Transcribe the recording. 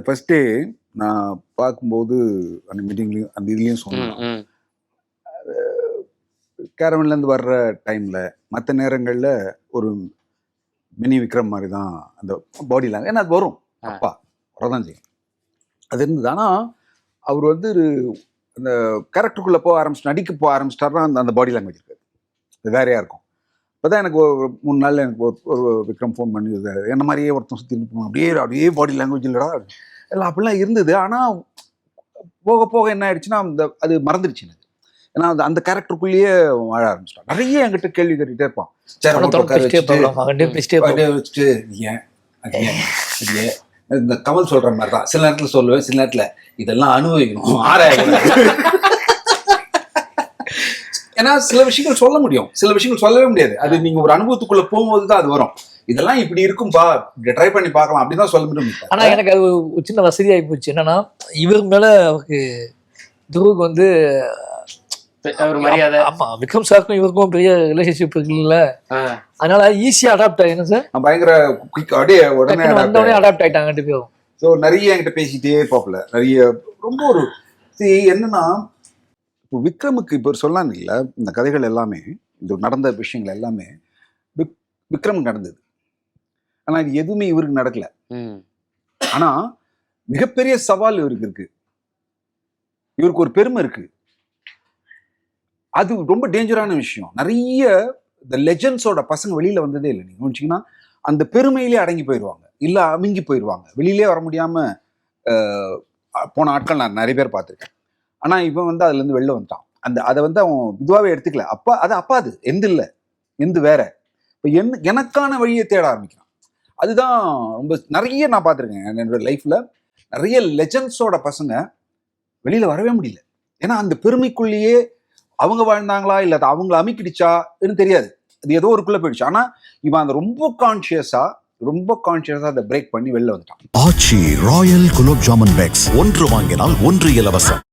First day நான் பார்க்கும்போது அந்த மீட்டிங்லயும் அந்த இதுலயும் சொன்னேன். கேரவன்லேருந்து வர்ற டைம்ல மற்ற நேரங்கள்ல ஒரு மினி விக்ரம் மாதிரி தான் அந்த பாடியில், ஏன்னா அது வரும், அப்பா வரதான் செய்யும், அது இருந்தது. ஆனால் அவர் வந்து அந்த கேரக்டருக்குள்ளே போக ஆரம்பிச்சு நடிக்க போக ஆரம்பிச்சிட்டாருன்னா அந்த பாடி லாங்குவேஜ் இருக்காது, அது வேறையாக இருக்கும். இப்போ தான் எனக்கு ஒரு 3 நாள் எனக்கு ஒரு விக்ரம் ஃபோன் பண்ணி என்ன மாதிரியே ஒருத்தன் சுற்றி போகணும், அப்படியே பாடி லாங்குவேஜ் இல்லைடா எல்லாம் அப்படிலாம் இருந்தது. ஆனால் போக போக என்ன ஆயிடுச்சுன்னா அது மறந்துடுச்சு எனக்கு. ஏன்னா அந்த கேரக்டருக்குள்ளேயே வாழ ஆரம்பிச்சிட்டான். நிறைய என்கிட்ட கேள்வி கேட்டுகிட்டே இருப்பான். வச்சுட்டு இந்த கமல் சொல்ற மாதிரி தான் சில நேரத்தில் சொல்லுவேன், சில நேரத்தில் இதெல்லாம் அனுபவிக்கணும், ஏன்னா சில விஷயங்கள் சொல்ல முடியும், சில விஷயங்கள் சொல்லவே முடியாது. அது நீங்க ஒரு அனுபவத்துக்குள்ள போகும்போது தான் அது வரும். இதெல்லாம் இப்படி இருக்கும்பா, ட்ரை பண்ணி பார்க்கலாம் அப்படிதான் சொல்ல முடியும். ஆனா எனக்கு அது சின்ன வசதி ஆகி போச்சு. என்னன்னா இவர் மேல அவருக்கு துருவுக்கு வந்து ஒரு மரியாதை. ஆமா, விக்ரம் சாருக்கும் இவருக்கும் பெரிய ரிலேஷன்ஷிப் இருக்குல்ல, அதனால ஈஸியா அடாப்ட் ஆகிடும் சார். பயங்கர அப்படியே உடனே அடாப்ட் ஆயிட்டாங்க 2 பேரும். ஸோ நிறைய என்கிட்ட பேசிட்டே பாப்புல நிறைய ரொம்ப ஒரு என்னன்னா, இப்போ விக்ரமுக்கு இப்போ சொல்லலாம் இல்ல, இந்த கதைகள் எல்லாமே, இந்த நடந்த விஷயங்கள் எல்லாமே விக்ரமுக்கு நடந்தது. ஆனா இது எதுவுமே இவருக்கு நடக்கல. ஆனா மிகப்பெரிய சவால் இவருக்கு இருக்கு, இவருக்கு ஒரு பெருமை இருக்கு. அது ரொம்ப டேஞ்சரான விஷயம். நிறைய இந்த லெஜண்ட்ஸோட பசங்க வெளியில வந்ததே இல்லை. நீங்க நினைச்சீங்கன்னா அந்த பெருமையிலே அடங்கி போயிடுவாங்க, இல்ல அமுங்கி போயிடுவாங்க, வெளியிலே வர முடியாம போன ஆட்கள் நான் நிறைய பேர் பார்த்துருக்கேன். ஆனா இவன் வந்து அதுல இருந்து வெளில வந்துட்டான். அதை வந்து அவன் இதுவாவே எடுத்துக்கல. அப்பா அது எந்த இல்லை, எந்த வேற. இப்போ எனக்கான வழியை தேட ஆரம்பிக்கிறான். அதுதான் ரொம்ப நிறைய நான் பார்த்துருக்கேன் என்னோட லைஃப்ல. நிறைய லெஜண்ட்ஸோட பசங்க வெளியில வரவே முடியல. ஏன்னா அந்த பெருமைக்குள்ளேயே அவங்க வாழ்ந்தாங்களா இல்ல அவங்களை அமிக்கிடுச்சா தெரியாது, அது ஏதோ ஒருக்குள்ள போயிடுச்சு. ஆனா இவன் அந்த ரொம்ப கான்சியஸா அதை பிரேக் பண்ணி வெளில வந்துட்டான். ஆச்சி ராயல் குலோப் ஜாமுன் பேக்ஸ் 1 வாங்கினால் 1 இலவசம்.